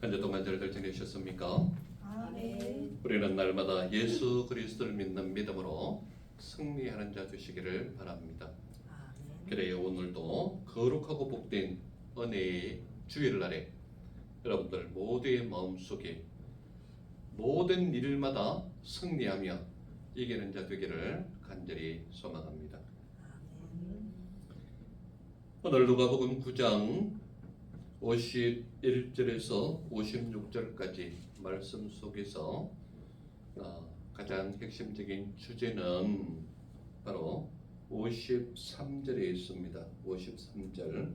한 주 동안 잘들 지내셨습니까? 아멘. 우리는 날마다 예수 그리스도를 믿는 믿음으로 승리하는 자 되시기를 바랍니다. 아멘. 그래요, 오늘도 거룩하고 복된 은혜의 주일날에 여러분들 모두의 마음속에 모든 일마다 승리하며 이기는 자 되기를 간절히 소망합니다. 아멘. 오늘 누가복음 9장 51절에서 56절까지 말씀 속에서 가장 핵심적인 주제는 바로 53절에 있습니다. 53절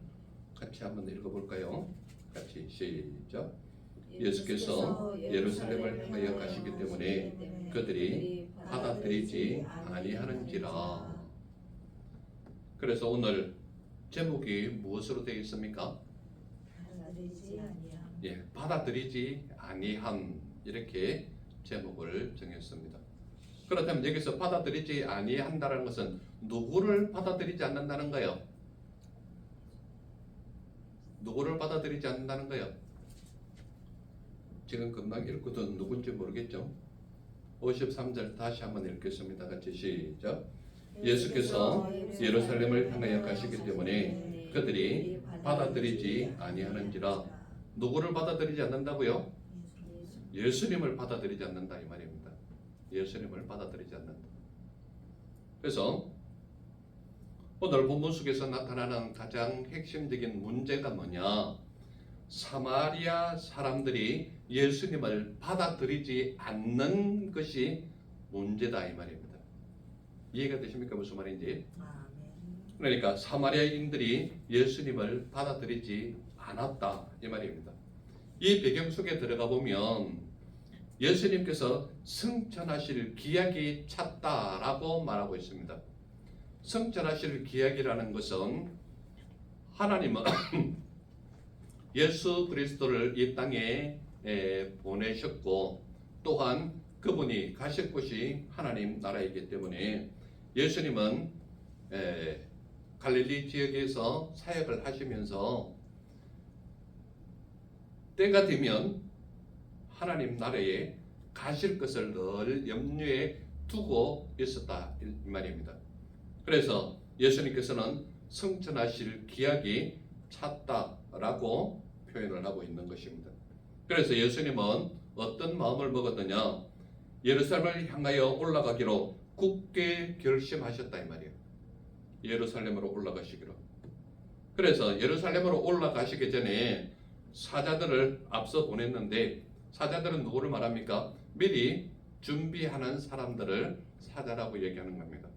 같이 한번 읽어볼까요? 같이 시작. 예수께서 예루살렘을 향하여 가시기 때문에 그들이 받아들이지 아니하는지라. 그래서 오늘 제목이 무엇으로 되어 있습니까? 받아들이지 아니함. 예, 받아들이지 아니함, 이렇게 제목을 정했습니다. 그렇다면 여기서 받아들이지 아니한다는 것은 누구를 받아들이지 않는다는 거예요? 누구를 받아들이지 않는다는 거예요? 지금 금방 읽고도 누군지 모르겠죠? 53절 다시 한번 읽겠습니다. 같이 시작. 예수께서 예루살렘을 향하여 가시기 때문에 그들이 받아들이지 아니하는지라. 누구를 받아들이지 않는다고요? 예수님을 받아들이지 않는다 이 말입니다. 예수님을 받아들이지 않는다. 그래서 오늘 본문 속에서 나타나는 가장 핵심적인 문제가 뭐냐? 사마리아 사람들이 예수님을 받아들이지 않는 것이 문제다 이 말입니다. 이해가 되십니까? 무슨 말인지? 그러니까 사마리아인들이 예수님을 받아들이지 않았다 이 말입니다. 이 배경 속에 들어가 보면 예수님께서 승천하실 기약이 찼다라고 말하고 있습니다. 승천하실 기약이라는 것은 하나님은 예수 그리스도를 이 땅에 보내셨고 또한 그분이 가실 곳이 하나님 나라이기 때문에 예수님은 갈릴리 지역에서 사역을 하시면서 때가 되면 하나님 나라에 가실 것을 늘 염려에 두고 있었다 이 말입니다. 그래서 예수님께서는 승천하실 기약이 찼다라고 표현을 하고 있는 것입니다. 그래서 예수님은 어떤 마음을 먹었느냐? 예루살렘을 향하여 올라가기로 굳게 결심하셨다 이 말이에요. 예루살렘으로 올라가시기로. 그래서 예루살렘으로 올라가시기 전에 사자들을 앞서 보냈는데, 사자들은 누구를 말합니까? 미리 준비하는 사람들을 사자라고 얘기하는 겁니다.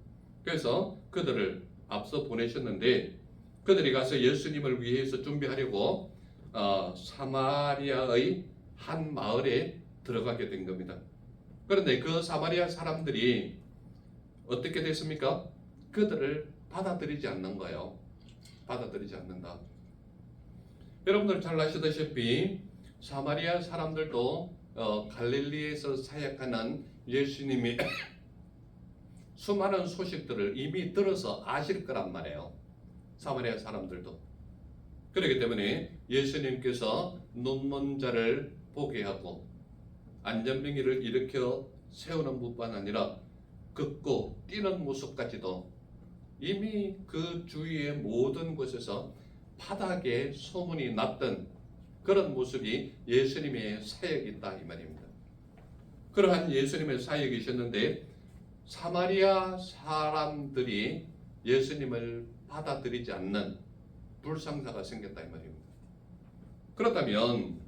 그래서 그들을 앞서 보내셨는데 그들이 가서 예수님을 위해서 준비하려고 사마리아의 한 마을에 들어가게 된 겁니다. 그런데 그 사마리아 사람들이 어떻게 됐습니까? 그들을 받아들이지 않는 거예요. 받아들이지 않는다. 여러분들 잘 아시다시피 사마리아 사람들도 갈릴리에서 사역하는 예수님이 수많은 소식들을 이미 들어서 아실 거란 말이에요. 사마리아 사람들도. 그렇기 때문에 예수님께서 눈먼 자를 보게 하고 안전병이를 일으켜 세우는 뿐만 아니라 걷고 뛰는 모습까지도 이미 그 주위의 모든 곳에서 바닥에 소문이 났던 그런 모습이 예수님의 사역이다 이 말입니다. 그러한 예수님의 사역이셨는데 사마리아 사람들이 예수님을 받아들이지 않는 불상사가 생겼다 이 말입니다. 그렇다면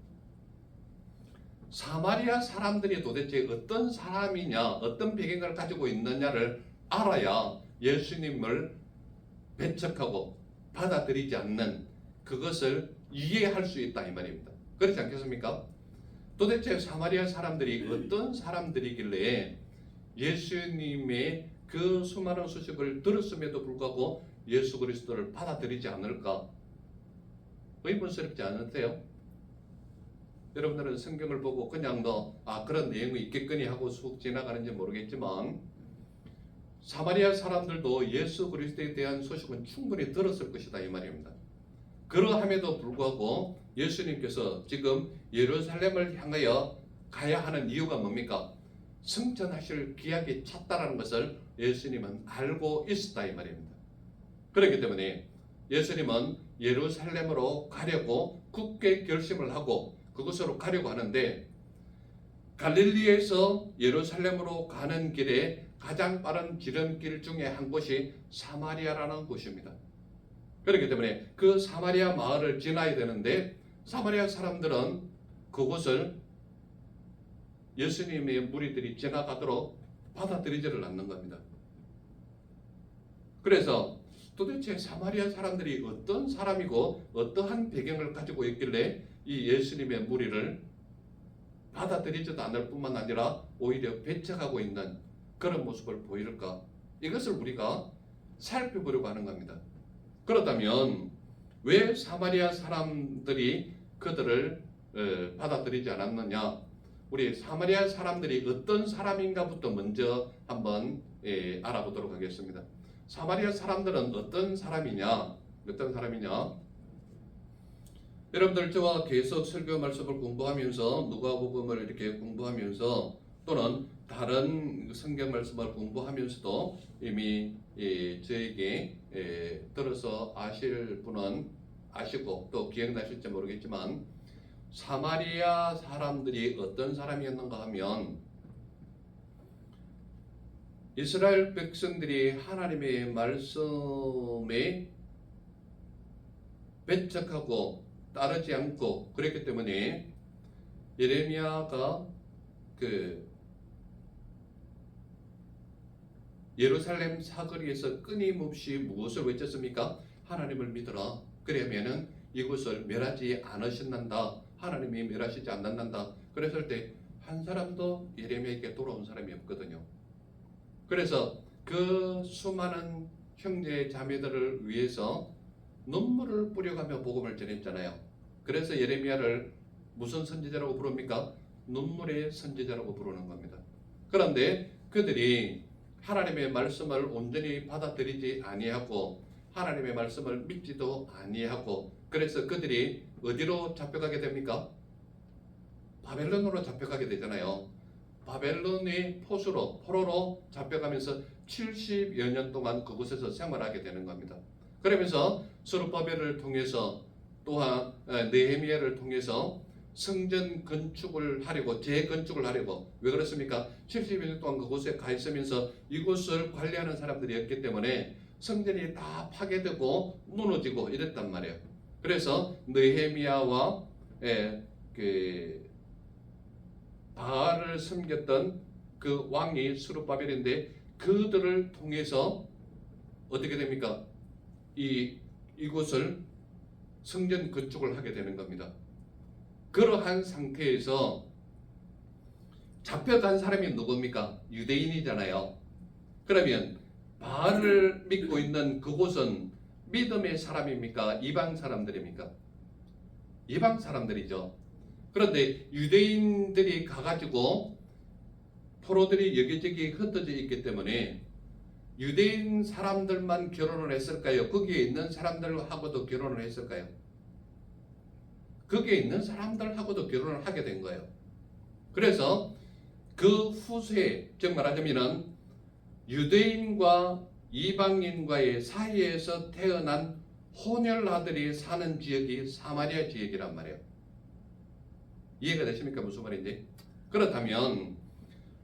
사마리아 사람들이 도대체 어떤 사람이냐, 어떤 배경을 가지고 있느냐를 알아야 예수님을 배척하고 받아들이지 않는 그것을 이해할 수 있다 이 말입니다. 그렇지 않겠습니까? 도대체 사마리아 사람들이 어떤 사람들이길래 예수님의 그 수많은 소식을 들었음에도 불구하고 예수 그리스도를 받아들이지 않을까? 의문스럽지 않으세요? 여러분들은 성경을 보고 그냥 그런 내용이 있겠거니 하고 쑥 지나가는지 모르겠지만 사마리아 사람들도 예수 그리스도에 대한 소식은 충분히 들었을 것이다 이 말입니다. 그러함에도 불구하고 예수님께서 지금 예루살렘을 향하여 가야 하는 이유가 뭡니까? 승천하실 기약이 찼다라는 것을 예수님은 알고 있었다 이 말입니다. 그렇기 때문에 예수님은 예루살렘으로 가려고 굳게 결심을 하고 그곳으로 가려고 하는데, 갈릴리에서 예루살렘으로 가는 길에 가장 빠른 지름길 중에 한 곳이 사마리아라는 곳입니다. 그렇기 때문에 그 사마리아 마을을 지나야 되는데, 사마리아 사람들은 그곳을 예수님의 무리들이 지나가도록 받아들이지를 않는 겁니다. 그래서 도대체 사마리아 사람들이 어떤 사람이고 어떠한 배경을 가지고 있길래 이 예수님의 무리를 받아들이지도 않을 뿐만 아니라 오히려 배척하고 있는 그런 모습을 보일까? 이것을 우리가 살펴보려고 하는 겁니다. 그렇다면 왜 사마리아 사람들이 그들을 받아들이지 않았느냐? 우리 사마리아 사람들이 어떤 사람인가부터 먼저 한번 알아보도록 하겠습니다. 사마리아 사람들은 어떤 사람이냐? 어떤 사람이냐? 여러분들 저와 계속 설교 말씀을 공부하면서 누가복음을 이렇게 공부하면서 또는 다른 성경 말씀을 공부하면서도 이미 저에게 들어서 아실 분은 아시고 또 기억나실지 모르겠지만, 사마리아 사람들이 어떤 사람이었는가 하면 이스라엘 백성들이 하나님의 말씀에 배척하고 따르지 않고 그랬기 때문에 예레미야가 그 예루살렘 사거리에서 끊임없이 무엇을 외쳤습니까? 하나님을 믿어라. 그러면은 이곳을 멸하지 않으신단다. 하나님이 멸하시지 않는단다. 그랬을 때 한 사람도 예레미야에게 돌아온 사람이 없거든요. 그래서 그 수많은 형제 자매들을 위해서 눈물을 뿌려가며 복음을 전했잖아요. 그래서 예레미야를 무슨 선지자라고 부릅니까? 눈물의 선지자라고 부르는 겁니다. 그런데 그들이 하나님의 말씀을 온전히 받아들이지 아니하고 하나님의 말씀을 믿지도 아니하고, 그래서 그들이 어디로 잡혀가게 됩니까? 바벨론으로 잡혀가게 되잖아요. 바벨론의 포로로 잡혀가면서 70여 년 동안 그곳에서 생활하게 되는 겁니다. 그러면서 스룹바벨을 통해서 또한 느헤미야를 통해서 성전 건축을 하려고, 재건축을 하려고. 왜 그렇습니까? 70여 년 동안 그곳에 가 있으면서 이곳을 관리하는 사람들이었기 때문에 성전이 다 파괴되고 무너지고 이랬단 말이에요. 그래서 느헤미야와 바알을 섬겼던 그 왕이 스룹바벨인데, 그들을 통해서 어떻게 됩니까? 이곳을 성전 건축을 하게 되는 겁니다. 그러한 상태에서 잡혀간 사람이 누굽니까? 유대인이잖아요. 그러면 바알을 믿고 있는 그곳은 믿음의 사람입니까? 이방 사람들입니까? 이방 사람들이죠. 그런데 유대인들이 가가지고 포로들이 여기저기 흩어져 있기 때문에 유대인 사람들만 결혼을 했을까요? 거기에 있는 사람들하고도 결혼을 했을까요? 거기에 있는 사람들하고도 결혼을 하게 된 거예요. 그래서 그 후세, 즉 말하자면 유대인과 이방인과의 사이에서 태어난 혼혈아들이 사는 지역이 사마리아 지역이란 말이에요. 이해가 되십니까? 무슨 말인지? 그렇다면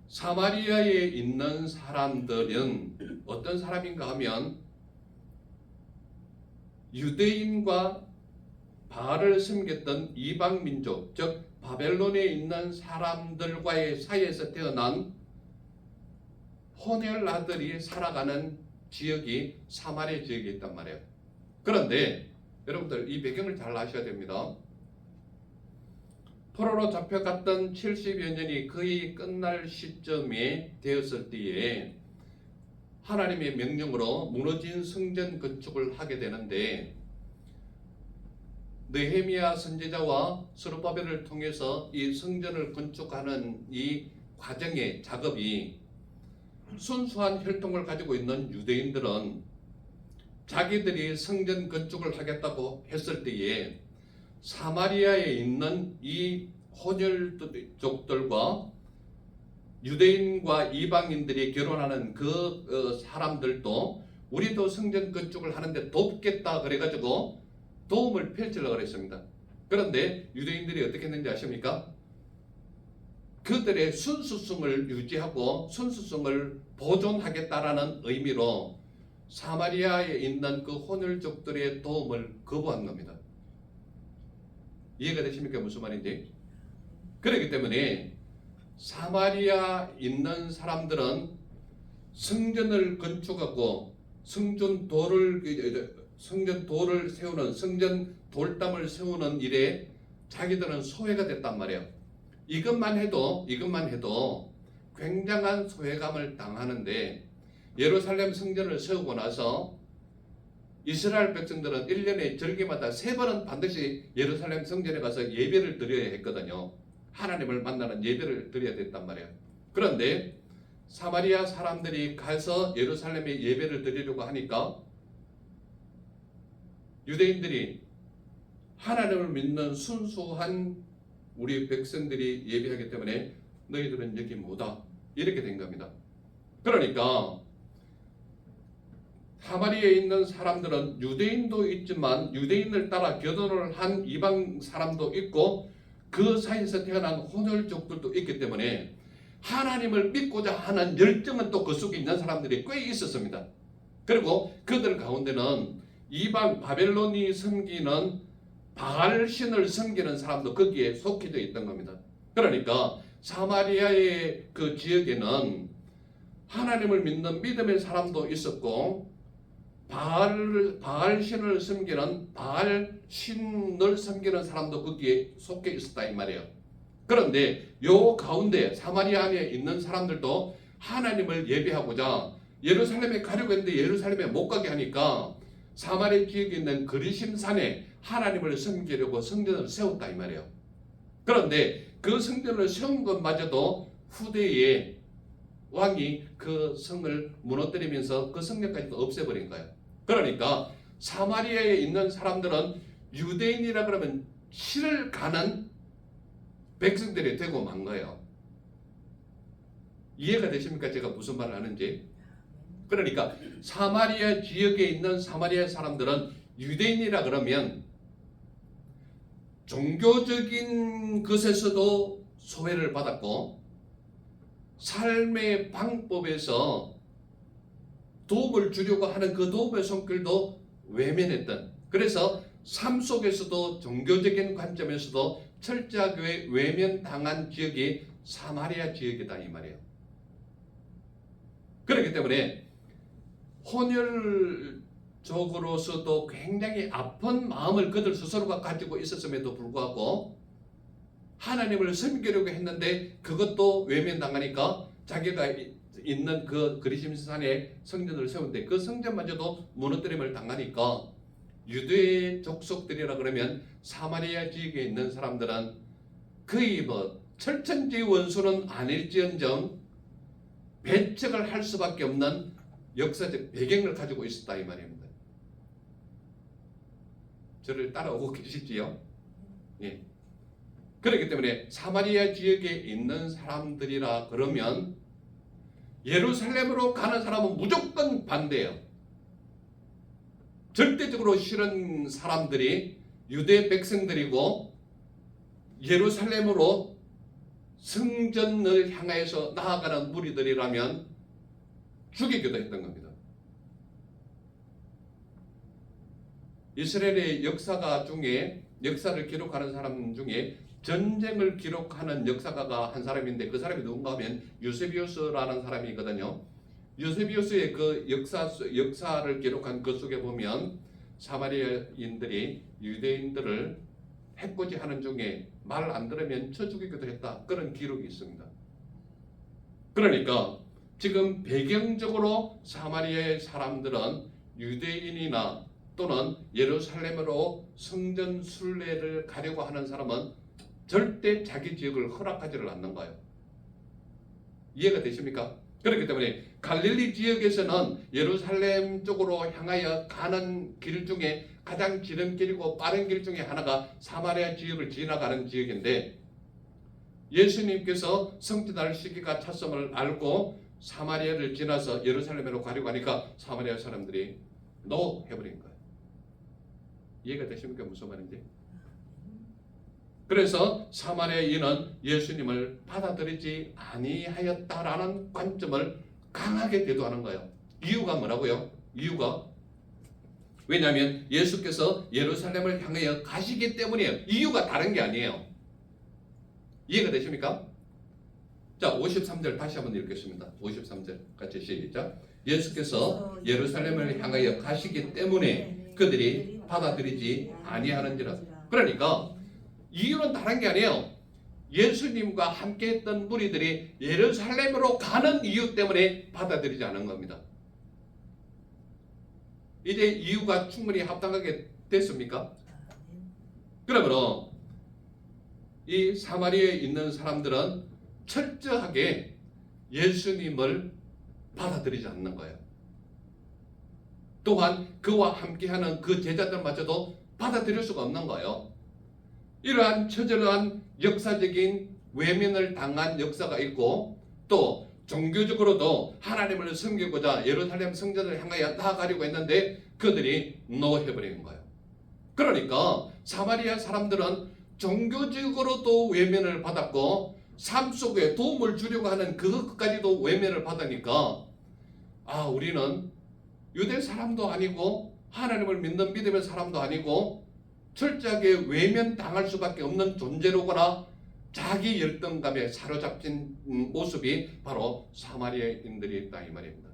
사마리아에 있는 사람들은 어떤 사람인가 하면 유대인과 바알을 섬겼던 이방 민족, 즉 바벨론에 있는 사람들과의 사이에서 태어난 혼혈 아들이 살아가는 지역이 사마리아 지역이 있단 말이에요. 그런데 여러분들 이 배경을 잘 아셔야 됩니다. 포로로 잡혀갔던 70여 년이 거의 끝날 시점에 되었을 때에 하나님의 명령으로 무너진 성전 건축을 하게 되는데, 느헤미야 선지자와 스룹바벨을 통해서 이 성전을 건축하는 이 과정의 작업이 순수한 혈통을 가지고 있는 유대인들은 자기들이 성전 건축을 하겠다고 했을 때에 사마리아에 있는 이 혼혈족들과 유대인과 이방인들이 결혼하는 그 사람들도 우리도 성전 건축을 하는데 돕겠다 그래가지고 도움을 펼치려고 그랬습니다. 그런데 유대인들이 어떻게 했는지 아십니까? 그들의 순수성을 유지하고 순수성을 보존하겠다라는 의미로 사마리아에 있는 그 혼혈족들의 도움을 거부한 겁니다. 이해가 되십니까? 무슨 말인지? 그렇기 때문에 사마리아 있는 사람들은 성전을 건축하고 성전 돌을 세우는 성전 돌담을 세우는 일에 자기들은 소외가 됐단 말이에요. 이것만 해도 굉장한 소외감을 당하는데 예루살렘 성전을 세우고 나서 이스라엘 백성들은 1년에 절기마다 3번은 반드시 예루살렘 성전에 가서 예배를 드려야 했거든요. 하나님을 만나는 예배를 드려야 됐단 말이에요. 그런데 사마리아 사람들이 가서 예루살렘에 예배를 드리려고 하니까 유대인들이 하나님을 믿는 순수한 우리 백성들이 예배하기 때문에 너희들은 여기 못와 이렇게 된 겁니다. 그러니까 사마리아에 있는 사람들은 유대인도 있지만 유대인을 따라 결혼을 한 이방 사람도 있고 그 사이에서 태어난 혼혈족들도 있기 때문에 하나님을 믿고자 하는 열정은 또 그 속에 있는 사람들이 꽤 있었습니다. 그리고 그들 가운데는 이방 바벨론이 섬기는 바알 신을 섬기는 사람도 거기에 속해져 있던 겁니다. 그러니까 사마리아의 그 지역에는 하나님을 믿는 믿음의 사람도 있었고 바알 신을 섬기는 바알 신을 섬기는 사람도 거기에 속해 있었다 이 말이에요. 그런데 요 가운데 사마리아 안에 있는 사람들도 하나님을 예배하고자 예루살렘에 가려고 했는데 예루살렘에 못 가게 하니까 사마리아 지역에 있는 그리심산에 하나님을 섬기려고 성전을 세웠다 이 말이에요. 그런데 그 성전을 세운 것마저도 후대에 왕이 그 성을 무너뜨리면서 그 성전까지도 없애버린 거예요. 그러니까 사마리아에 있는 사람들은 유대인이라 그러면 실을 가는 백성들이 되고 만 거예요. 이해가 되십니까? 제가 무슨 말을 하는지. 그러니까 사마리아 지역에 있는 사마리아 사람들은 유대인이라 그러면 종교적인 것에서도 소외를 받았고 삶의 방법에서 도움을 주려고 하는 그 도움의 손길도 외면했던, 그래서 삶 속에서도 종교적인 관점에서도 철저하게 외면당한 지역이 사마리아 지역이다 이 말이에요. 그렇기 때문에 혼혈적으로서도 굉장히 아픈 마음을 그들 스스로가 가지고 있었음에도 불구하고 하나님을 섬기려고 했는데 그것도 외면당하니까 자기가 있는 그 그리심산에 성전을 세운데 그 성전마저도 무너뜨림을 당하니까 유대 족속들이라 그러면 사마리아 지역에 있는 사람들은 거의 뭐 철천지 원수는 아닐지언정 배척을 할 수밖에 없는 역사적 배경을 가지고 있었다 이 말입니다. 저를 따라오고 계시지요? 예. 그렇기 때문에 사마리아 지역에 있는 사람들이라 그러면 예루살렘으로 가는 사람은 무조건 반대예요. 절대적으로 싫은 사람들이 유대 백성들이고 예루살렘으로 성전을 향해서 나아가는 무리들이라면 죽이기도 했던 겁니다. 이스라엘의 역사가 중에 역사를 기록하는 사람 중에 전쟁을 기록하는 역사가가 한 사람인데 그 사람이 누군가 하면 유세비우스라는 사람이거든요. 유세비우스의 그 역사를 기록한 그 속에 보면 사마리아인들이 유대인들을 해코지하는 중에 말 안 들으면 쳐 죽이기도 했다. 그런 기록이 있습니다. 그러니까 지금 배경적으로 사마리아의 사람들은 유대인이나 또는 예루살렘으로 성전 순례를 가려고 하는 사람은 절대 자기 지역을 허락하지를 않는 거예요. 이해가 되십니까? 그렇기 때문에 갈릴리 지역에서는 예루살렘 쪽으로 향하여 가는 길 중에 가장 지름길이고 빠른 길 중에 하나가 사마리아 지역을 지나가는 지역인데, 예수님께서 성취할 시기가 찼음을 알고 사마리아를 지나서 예루살렘으로 가려고 하니까 사마리아 사람들이 노 해버린 거예요. 이해가 되십니까? 무슨 말인지? 그래서 사마리아인은 예수님을 받아들이지 아니하였다라는 관점을 강하게 대두하는 거예요. 이유가 뭐라고요? 이유가 왜냐하면 예수께서 예루살렘을 향하여 가시기 때문이에요. 이유가 다른 게 아니에요. 이해가 되십니까? 자, 53절 다시 한번 읽겠습니다. 53절 같이 시작. 예수께서 예루살렘을 향하여 가시기 때문에 그들이 받아들이지 아니하는지라. 그러니까 이유는 다른 게 아니에요. 예수님과 함께 했던 무리들이 예루살렘으로 가는 이유 때문에 받아들이지 않은 겁니다. 이제 이유가 충분히 합당하게 됐습니까? 그러므로 이 사마리아에 있는 사람들은 철저하게 예수님을 받아들이지 않는 거예요. 또한 그와 함께하는 그 제자들마저도 받아들일 수가 없는 거예요. 이러한 처절한 역사적인 외면을 당한 역사가 있고, 또 종교적으로도 하나님을 섬기고자 예루살렘 성전을 향하여 나아가려고 했는데 그들이 노해버린 거예요. 그러니까 사마리아 사람들은 종교적으로도 외면을 받았고 삶 속에 도움을 주려고 하는 그것까지도 외면을 받으니까, 우리는 유대 사람도 아니고 하나님을 믿는 믿음의 사람도 아니고 철저하게 외면당할 수밖에 없는 존재로거나 자기 열등감에 사로잡힌 모습이 바로 사마리아인들이 있다 이 말입니다.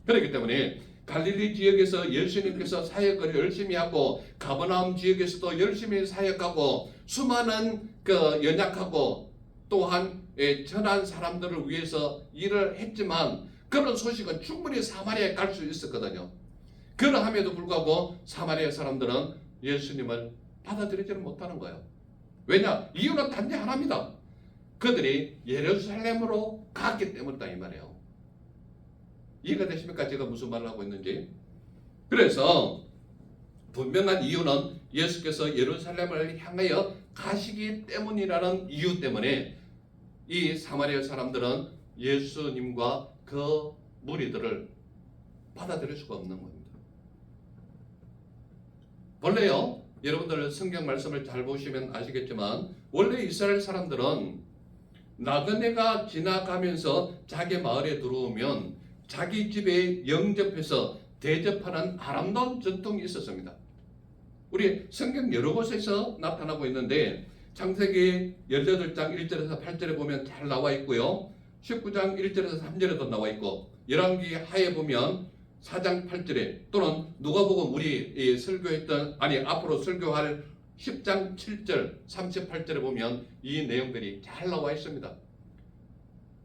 그렇기 때문에 갈릴리 지역에서 예수님께서 사역을 열심히 하고 가버나움 지역에서도 열심히 사역하고 수많은 연약하고 또한 천한 사람들을 위해서 일을 했지만 그런 소식은 충분히 사마리아에 갈 수 있었거든요. 그러함에도 불구하고 사마리아 사람들은 예수님을 받아들이지는 못하는 거예요. 왜냐? 이유는 단지 하나입니다. 그들이 예루살렘으로 갔기 때문이다 이 말이에요. 이해가 되십니까? 제가 무슨 말을 하고 있는지. 그래서 분명한 이유는 예수께서 예루살렘을 향하여 가시기 때문이라는 이유 때문에 이 사마리아 사람들은 예수님과 그 무리들을 받아들일 수가 없는 겁니다. 원래요, 여러분들 성경 말씀을 잘 보시면 아시겠지만 원래 이스라엘 사람들은 나그네가 지나가면서 자기 마을에 들어오면 자기 집에 영접해서 대접하는 아름다운 전통이 있었습니다. 우리 성경 여러 곳에서 나타나고 있는데 창세기 18장 1절에서 8절에 보면 잘 나와 있고요. 19장 1절에서 3절에도 나와 있고, 열왕기 하에 보면 4장 8절에, 또는 누가복음 우리 설교했던 앞으로 설교할 10장 7절 38절에 보면 이 내용들이 잘 나와 있습니다.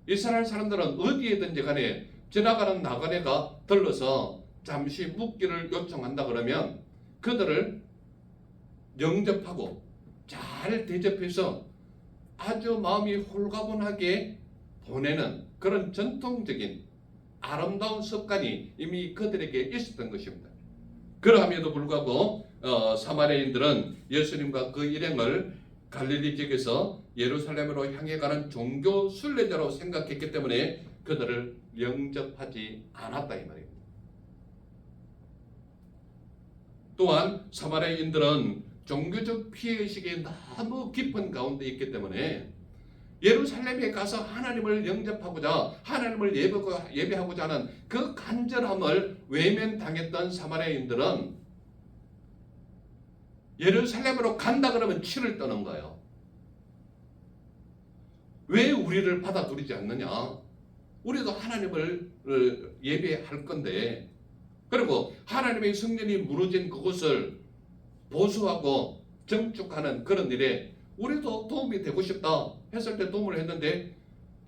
이스라엘 사람들은 어디에든지 간에 지나가는 나그네가 들러서 잠시 묵기를 요청한다 그러면 그들을 영접하고 잘 대접해서 아주 마음이 홀가분하게 보내는 그런 전통적인 아름다운 습관이 이미 그들에게 있었던 것입니다. 그러함에도 불구하고 사마리아인들은 예수님과 그 일행을 갈릴리 지역에서 예루살렘으로 향해 가는 종교 순례자로 생각했기 때문에 그들을 영접하지 않았다 이 말입니다. 또한 사마리아인들은 종교적 피해의식이 너무 깊은 가운데 있기 때문에 예루살렘에 가서 하나님을 영접하고자 하나님을 예배하고자 하는 그 간절함을 외면당했던 사마리아인들은 예루살렘으로 간다 그러면 치를 떠는 거예요. 왜 우리를 받아들이지 않느냐? 우리도 하나님을 예배할 건데, 그리고 하나님의 성전이 무너진 그곳을 보수하고 정축하는 그런 일에 우리도 도움이 되고 싶다 했을 때 도움을 했는데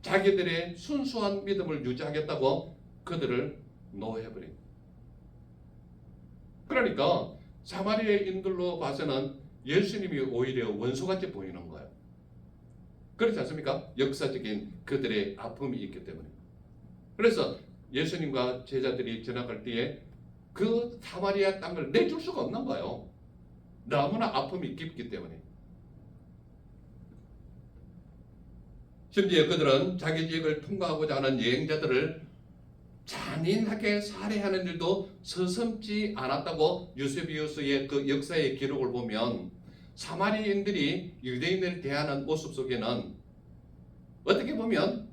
자기들의 순수한 믿음을 유지하겠다고 그들을 노해버린. 그러니까 사마리아인들로 봐서는 예수님이 오히려 원수같이 보이는 거예요. 그렇지 않습니까? 역사적인 그들의 아픔이 있기 때문에. 그래서 예수님과 제자들이 지나갈 때에 그 사마리아 땅을 내줄 수가 없는 거예요. 너무나 아픔이 깊기 때문에. 심지어 그들은 자기 지역을 통과하고자 하는 여행자들을 잔인하게 살해하는 일도 서슴지 않았다고 유세비우스의 그 역사의 기록을 보면 사마리아인들이 유대인을 대하는 모습 속에는 어떻게 보면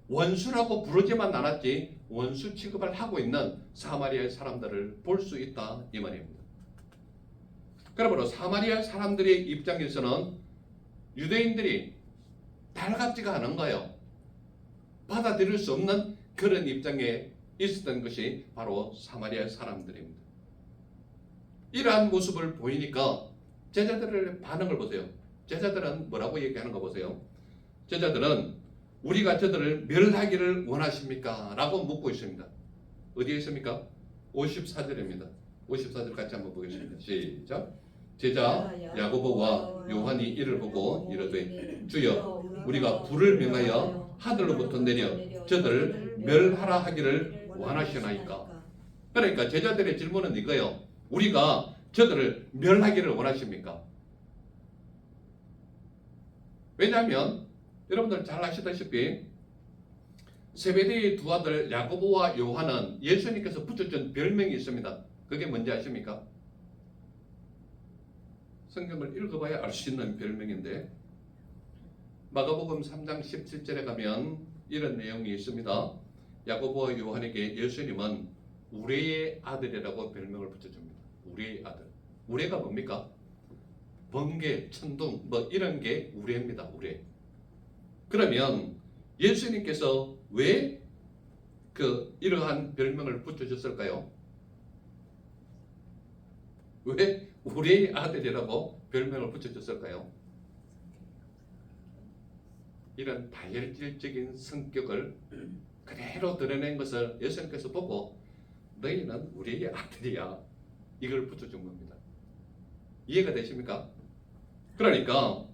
원수라고 부르지만 않았지 원수 취급을 하고 있는 사마리아 사람들을 볼 수 있다 이 말입니다. 그러므로 사마리아 사람들의 입장에서는 유대인들이 달갑지가 않은 거예요. 받아들일 수 없는 그런 입장에 있었던 것이 바로 사마리아 사람들입니다. 이러한 모습을 보이니까 제자들의 반응을 보세요. 제자들은 뭐라고 얘기하는 거 보세요. 제자들은 우리가 저들을 멸하기를 원하십니까? 라고 묻고 있습니다. 어디에 있습니까? 54절입니다. 54절 같이 한번 보겠습니다. 시작. 제자 야고보와 요한이 이를 보고 이르되 주여 우리가 불을 명하여 하늘로부터 내려 저들을 멸하라 하기를 원하시나이까? 그러니까 제자들의 질문은 이거예요. 우리가 저들을 멸하기를 원하십니까? 왜냐하면 여러분들 잘 아시다시피 세베대의 두 아들 야고보와 요한은 예수님께서 붙여준 별명이 있습니다. 그게 뭔지 아십니까? 성경을 읽어봐야 알 수 있는 별명인데 마가복음 3장 17절에 가면 이런 내용이 있습니다. 야고보와 요한에게 예수님은 우레의 아들이라고 별명을 붙여줍니다. 우레의 아들. 우레가 뭡니까? 번개, 천둥 뭐 이런 게 우레입니다. 우레. 그러면 예수님께서 왜 이러한 별명을 붙여줬을까요? 왜 우리의 아들이라고 별명을 붙여줬을까요? 이런 다혈질적인 성격을 그대로 드러낸 것을 예수님께서 보고 너희는 우리의 아들이야 이걸 붙여준 겁니다. 이해가 되십니까? 그러니까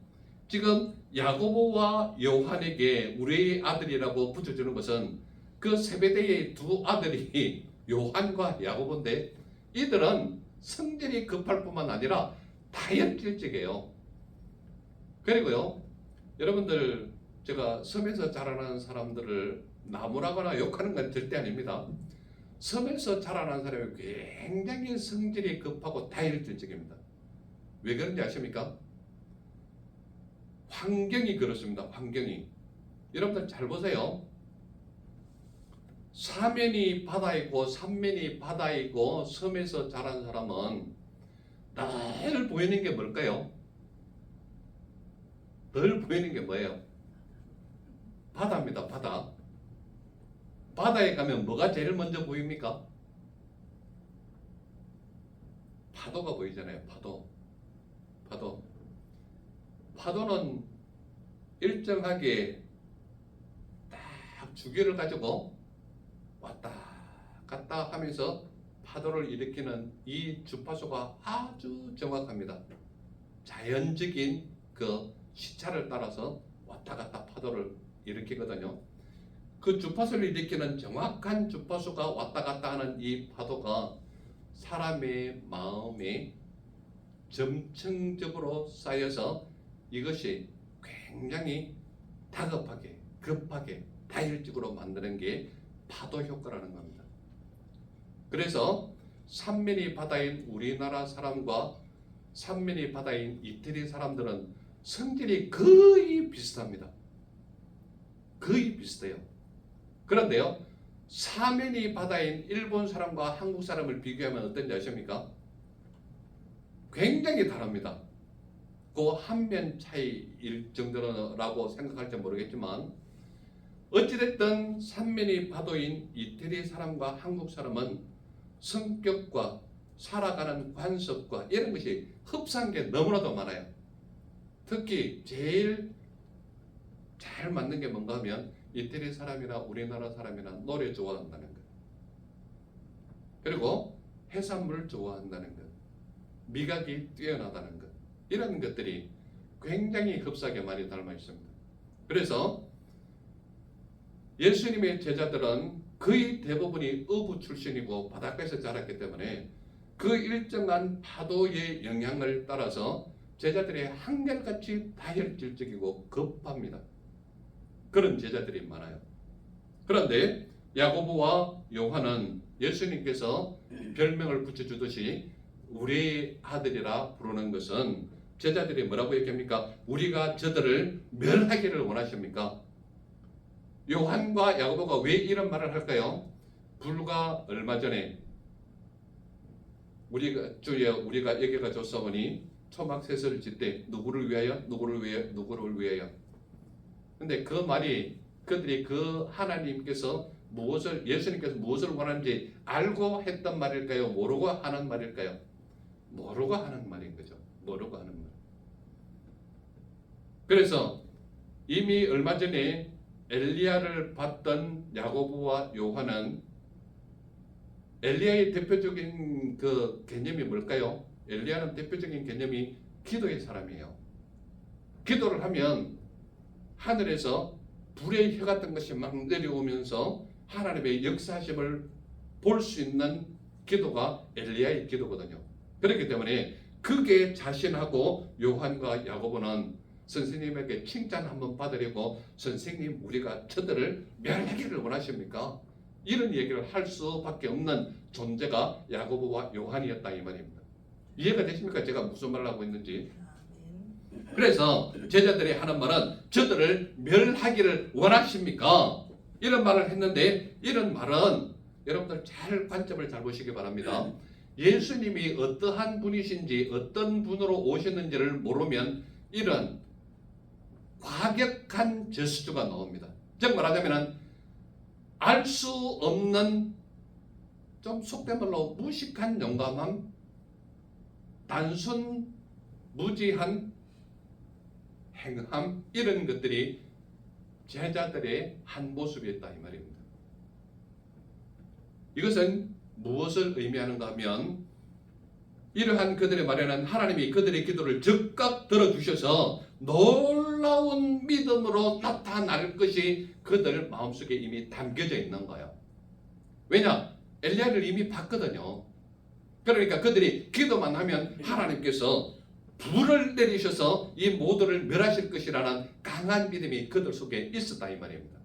지금 야고보와 요한에게 우리의 아들이라고 붙여주는 것은 그 세베대의 두 아들이 요한과 야고보인데 이들은 성질이 급할 뿐만 아니라 다혈질적이에요. 그리고요 여러분들 제가 섬에서 자라나는 사람들을 나무라거나 욕하는 건 절대 아닙니다. 섬에서 자라나는 사람이 굉장히 성질이 급하고 다혈질적입니다. 왜 그런지 아십니까? 환경이 그렇습니다. 환경이. 여러분들 잘 보세요. 사면이 바다이고 삼면이 바다이고 섬에서 자란 사람은 늘 보이는 게 뭘까요? 늘 보이는 게 뭐예요? 바다입니다. 바다. 바다에 가면 뭐가 제일 먼저 보입니까? 파도가 보이잖아요. 파도. 파도. 파도는 일정하게 딱 주기를 가지고 왔다 갔다 하면서 파도를 일으키는 이 주파수가 아주 정확합니다. 자연적인 그 시차를 따라서 왔다 갔다 파도를 일으키거든요. 그 주파수를 일으키는 정확한 주파수가 왔다 갔다 하는 이 파도가 사람의 마음에 점층적으로 쌓여서 이것이 굉장히 다급하게 급하게 다혈질적으로 만드는 게 파도 효과라는 겁니다. 그래서 삼면이 바다인 우리나라 사람과 삼면이 바다인 이태리 사람들은 성질이 거의 비슷합니다. 거의 비슷해요. 그런데요 사면이 바다인 일본 사람과 한국 사람을 비교하면 어떤지 아십니까? 굉장히 다릅니다. 그 한면 차이일 정도라고 생각할지 모르겠지만 어찌됐든 삼면이 바다인 이태리 사람과 한국 사람은 성격과 살아가는 관습과 이런 것이 흡사한 게 너무나도 많아요. 특히 제일 잘 맞는 게 뭔가 하면 이태리 사람이나 우리나라 사람이나 노래 좋아한다는 것, 그리고 해산물 좋아한다는 것, 미각이 뛰어나다는 것, 이런 것들이 굉장히 흡사하게 많이 닮아 있습니다. 그래서 예수님의 제자들은 거의 대부분이 어부 출신이고 바닷가에서 자랐기 때문에 그 일정한 파도의 영향을 따라서 제자들이 한결같이 다혈질적이고 급합니다. 그런 제자들이 많아요. 그런데 야고보와 요한은 예수님께서 별명을 붙여주듯이 우리 아들이라 부르는 것은 제자들이 뭐라고 얘기합니까? 우리가 저들을 멸하기를 원하십니까? 요한과 야고보가 왜 이런 말을 할까요? 불과 얼마 전에 우리가 얘기가 줬사오니 초막세서를 짓때 누구를 위하여? 누구를 위하여? 근데 그 말이 그들이 그 하나님께서 예수님께서 무엇을 원하는지 알고 했던 말일까요? 모르고 하는 말일까요? 모르고 하는 말인 거죠. 모르고 하는 말. 그래서 이미 얼마 전에 엘리야를 봤던 야고보와 요한은 엘리야의 대표적인 그 개념이 뭘까요? 엘리야는 대표적인 개념이 기도의 사람이에요. 기도를 하면 하늘에서 불의 혀 같은 것이 막 내려오면서 하나님의 역사하심을 볼 수 있는 기도가 엘리야의 기도거든요. 그렇기 때문에 그게 자신하고 요한과 야고보는 선생님에게 칭찬 한번 받으려고 선생님 우리가 저들을 멸하기를 원하십니까? 이런 얘기를 할 수밖에 없는 존재가 야고보와 요한이었다 이 말입니다. 이해가 되십니까? 제가 무슨 말을 하고 있는지. 그래서 제자들이 하는 말은 저들을 멸하기를 원하십니까? 이런 말을 했는데 이런 말은 여러분들 잘 관점을 잘 보시기 바랍니다. 예수님이 어떠한 분이신지 어떤 분으로 오셨는지를 모르면 이런 과격한 저수지가 나옵니다. 즉 말하자면 알 수 없는 좀 속된 말로 무식한 용감함, 단순 무지한 행함 이런 것들이 제자들의 한 모습이었다 이 말입니다. 이것은 무엇을 의미하는가 하면 이러한 그들의 말에는 하나님이 그들의 기도를 즉각 들어주셔서 놀라운 믿음으로 나타날 것이 그들 마음속에 이미 담겨져 있는 거예요. 왜냐? 엘리야를 이미 봤거든요. 그러니까 그들이 기도만 하면 하나님께서 불을 내리셔서 이 모두를 멸하실 것이라는 강한 믿음이 그들 속에 있었다 이 말입니다.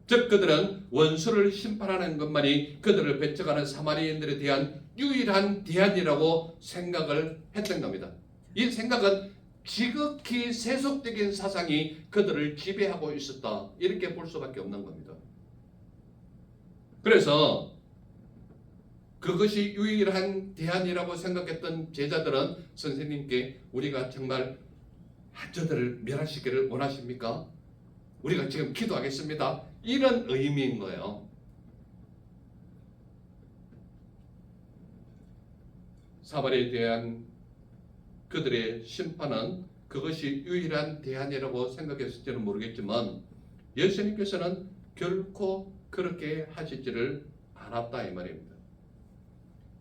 즉 그들은 원수를 심판하는 것만이 그들을 배척하는 사마리아인들에 대한 유일한 대안이라고 생각을 했던 겁니다. 이 생각은 지극히 세속적인 사상이 그들을 지배하고 있었다 이렇게 볼 수밖에 없는 겁니다. 그래서 그것이 유일한 대안이라고 생각했던 제자들은 선생님께 우리가 정말 저들을 멸하시기를 원하십니까? 우리가 지금 기도하겠습니다. 이런 의미인 거예요. 사마리아에 대한 그들의 심판은 그것이 유일한 대안이라고 생각했을지는 모르겠지만 예수님께서는 결코 그렇게 하시지를 않았다 이 말입니다.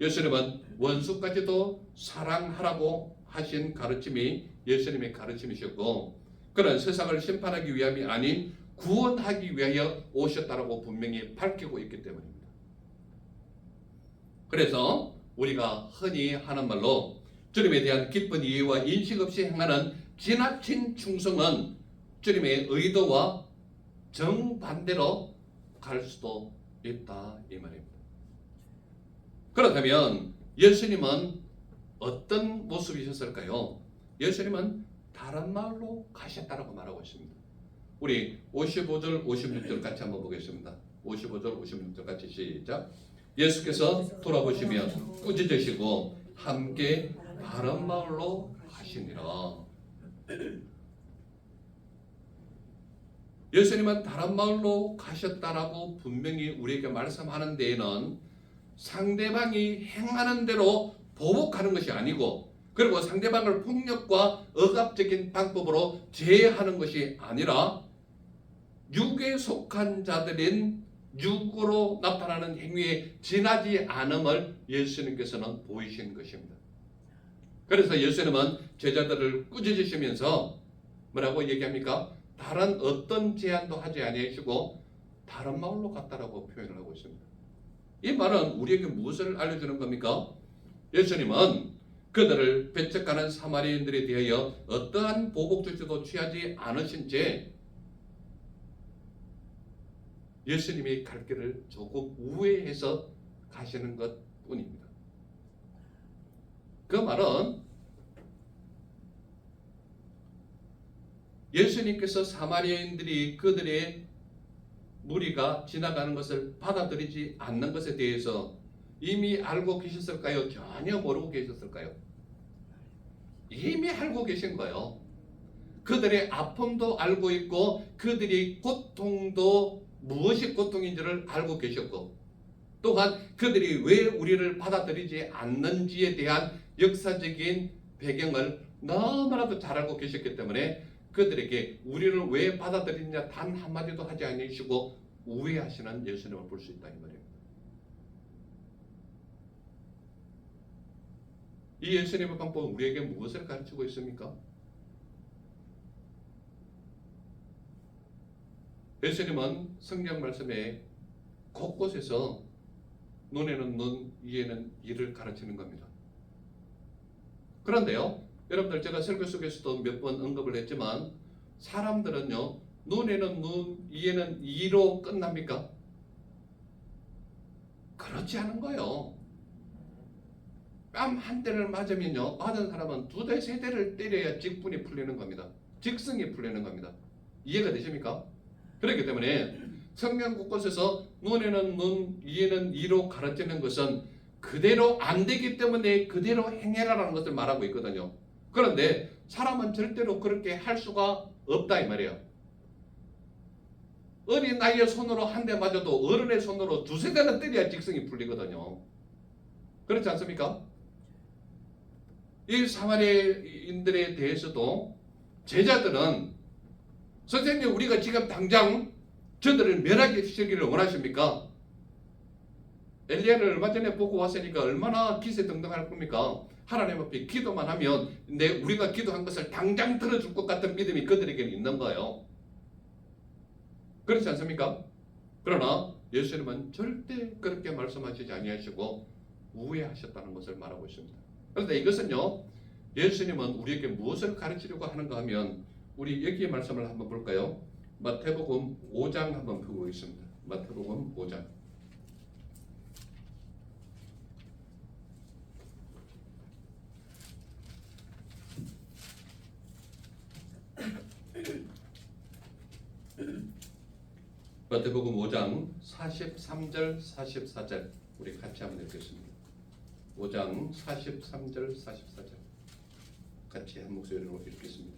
예수님은 원수까지도 사랑하라고 하신 가르침이 예수님의 가르침이셨고 그는 세상을 심판하기 위함이 아닌 구원하기 위하여 오셨다라고 분명히 밝히고 있기 때문입니다. 그래서 우리가 흔히 하는 말로 주님에 대한 깊은 이해와 인식 없이 행하는 지나친 충성은 주님의 의도와 정반대로 갈 수도 있다 이 말입니다. 그렇다면 예수님은 어떤 모습이셨을까요? 예수님은 다른 마을로 가셨다라고 말하고 있습니다. 우리 55절 56절 같이 한번 보겠습니다. 55절 56절 같이 시작. 예수께서 돌아보시며 꾸짖으시고 함께 다른 마을로 가시니라. 예수님은 다른 마을로 가셨다라고 분명히 우리에게 말씀하는 데에는 상대방이 행하는 대로 보복하는 것이 아니고 그리고 상대방을 폭력과 억압적인 방법으로 제어하는 것이 아니라 육에 속한 자들인 육으로 나타나는 행위에 지나지 않음을 예수님께서는 보이신 것입니다. 그래서 예수님은 제자들을 꾸짖으시면서 뭐라고 얘기합니까? 다른 어떤 제한도 하지 아니하시고 다른 마을로 갔다라고 표현을 하고 있습니다. 이 말은 우리에게 무엇을 알려주는 겁니까? 예수님은 그들을 배척하는 사마리아인들에 대하여 어떠한 보복 조치도 취하지 않으신 채 예수님이 갈 길을 조금 우회해서 가시는 것 뿐입니다. 그 말은 예수님께서 사마리아인들이 그들의 무리가 지나가는 것을 받아들이지 않는 것에 대해서 이미 알고 계셨을까요? 전혀 모르고 계셨을까요? 이미 알고 계신 거예요. 그들의 아픔도 알고 있고 그들의 고통도 무엇이 고통인지를 알고 계셨고 또한 그들이 왜 우리를 받아들이지 않는지에 대한 역사적인 배경을 너무나도 잘 알고 계셨기 때문에 그들에게 우리를 왜 받아들이냐 단 한마디도 하지 않으시고 우회하시는 예수님을 볼 수 있다 이 말이에요. 이 예수님의 방법은 우리에게 무엇을 가르치고 있습니까? 예수님은 성경 말씀에 곳곳에서 눈에는 눈, 이에는 이를 가르치는 겁니다. 그런데요, 여러분들 제가 설교 속에서도 몇 번 언급을 했지만 사람들은요, 눈에는 눈, 이에는 이로 끝납니까? 그렇지 않은 거예요. 뺨 한 대를 맞으면요, 맞은 사람은 두 대, 세 대를 때려야 직분이 풀리는 겁니다. 직성이 풀리는 겁니다. 이해가 되십니까? 그렇기 때문에 성경 곳곳에서 눈에는 눈, 이에는 이로 가르치는 것은 그대로 안 되기 때문에 그대로 행해라라는 것을 말하고 있거든요. 그런데 사람은 절대로 그렇게 할 수가 없다 이 말이에요. 어린 나이의 손으로 한 대 맞아도 어른의 손으로 두세 대는 때려야 직성이 풀리거든요. 그렇지 않습니까? 이 사마리아인들에 대해서도 제자들은 선생님 우리가 지금 당장 저들을 멸하게 시키기를 원하십니까? 엘리야를 얼마 전에 보고 왔으니까 얼마나 기세등등할 겁니까? 하나님 앞에 기도만 하면 우리가 기도한 것을 당장 들어줄 것 같은 믿음이 그들에게는 있는 거예요. 그렇지 않습니까? 그러나 예수님은 절대 그렇게 말씀하시지 아니하시고 우회하셨다는 것을 말하고 있습니다. 그런데 이것은요, 예수님은 우리에게 무엇을 가르치려고 하는가 하면 우리 여기의 말씀을 한번 볼까요? 마태복음 5장 한번 보고 있습니다. 마태복음 5장. 마태복음 5장 43절 44절 우리 같이 한번 읽겠습니다. 5장 43절 44절 같이 한 목소리로 읽겠습니다.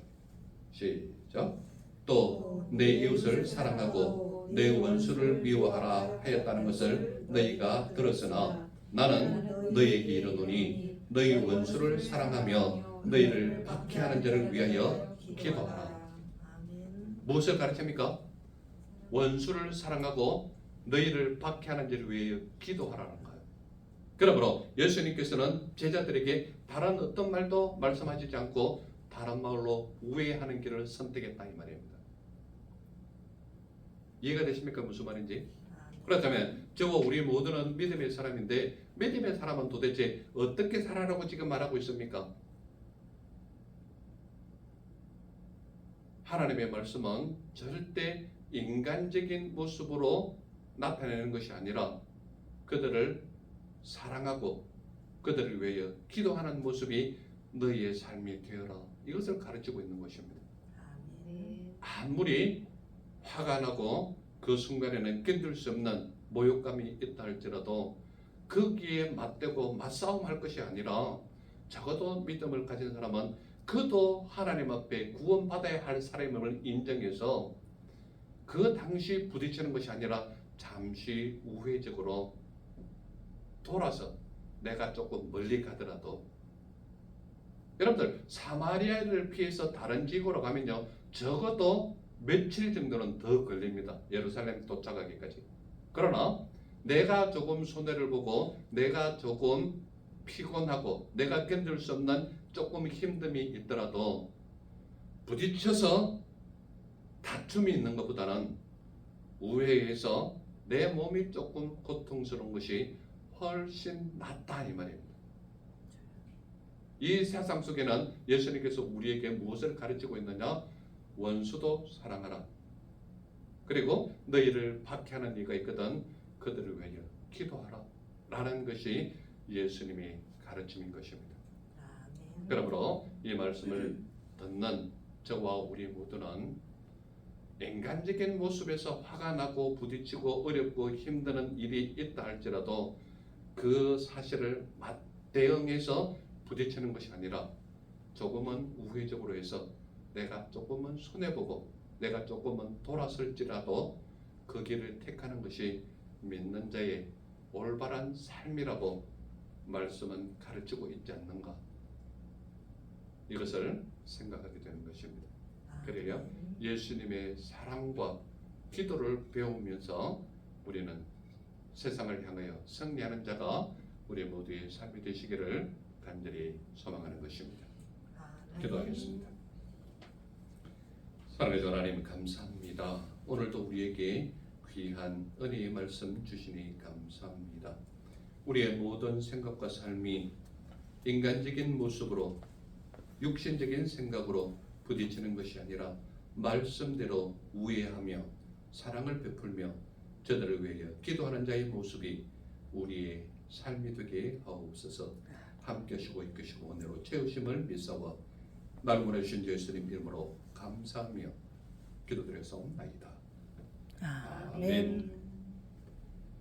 시작. 또 내 이웃을 사랑하고 내 원수를 미워하라 하였다는 것을 너희가 들었으나 나는 너희에게 이르노니 너희 원수를 사랑하며 너희를 박해하는 자를 위하여 기도하라. 무엇을 가르칩니까? 원수를 사랑하고 너희를 박해하는 자를 위하여 기도하라는 거예요. 그러므로 예수님께서는 제자들에게 다른 어떤 말도 말씀하시지 않고 다른 말로 우회하는 길을 선택했다 이 말입니다. 이해가 되십니까? 무슨 말인지? 그렇다면 저와 우리 모두는 믿음의 사람인데 믿음의 사람은 도대체 어떻게 살아라고 지금 말하고 있습니까? 하나님의 말씀은 절대 인간적인 모습으로 나타내는 것이 아니라 그들을 사랑하고 그들을 위하여 기도하는 모습이 너희의 삶이 되어라. 이것을 가르치고 있는 것입니다. 아무리 화가 나고 그 순간에는 견딜 수 없는 모욕감이 있다 할지라도 거기에 맞대고 맞싸움할 것이 아니라 적어도 믿음을 가진 사람은 그도 하나님 앞에 구원받아야 할 사람임을 인정해서 그 당시 부딪히는 것이 아니라 잠시 우회적으로 돌아서 내가 조금 멀리 가더라도 여러분들 사마리아를 피해서 다른 지구로 가면요 적어도 며칠 정도는 더 걸립니다. 예루살렘 도착하기까지. 그러나 내가 조금 손해를 보고 내가 조금 피곤하고 내가 견딜 수 없는 조금 힘듦이 있더라도 부딪혀서 다툼이 있는 것보다는 우회해서 내 몸이 조금 고통스러운 것이 훨씬 낫다 이 말입니다. 이 세상 속에는 예수님께서 우리에게 무엇을 가르치고 있느냐? 원수도 사랑하라. 그리고 너희를 박해하는 이가 있거든 그들을 위하여 기도하라 라는 것이 예수님이 가르침인 것입니다. 아멘. 그러므로 이 말씀을 듣는 저와 우리 모두는 인간적인 모습에서 화가 나고 부딪히고 어렵고 힘드는 일이 있다 할지라도 그 사실을 맞대응해서 부딪히는 것이 아니라 조금은 우회적으로 해서 내가 조금은 손해보고 내가 조금은 돌아설지라도 그 길을 택하는 것이 믿는 자의 올바른 삶이라고 말씀은 가르치고 있지 않는가, 이것을 생각하게 되는 것입니다. 그래요 예수님의 사랑과 기도를 배우면서 우리는 세상을 향하여 승리하는 자가 우리 모두의 삶이 되시기를 간절히 소망하는 것입니다. 아멘. 기도하겠습니다. 사랑의 하나님 감사합니다. 오늘도 우리에게 귀한 은혜의 말씀 주시니 감사합니다. 우리의 모든 생각과 삶이 인간적인 모습으로 육신적인 생각으로 부딪히는 것이 아니라 말씀대로 우애하며 사랑을 베풀며 저들을 위하여 기도하는 자의 모습이 우리의 삶이 되게 하옵소서. 함께 하시고 이끄시고 은혜로 채우심을 믿사와 나를 보내주신 예수님 이름으로 감사하며 기도드렸사옵나이다. 아멘.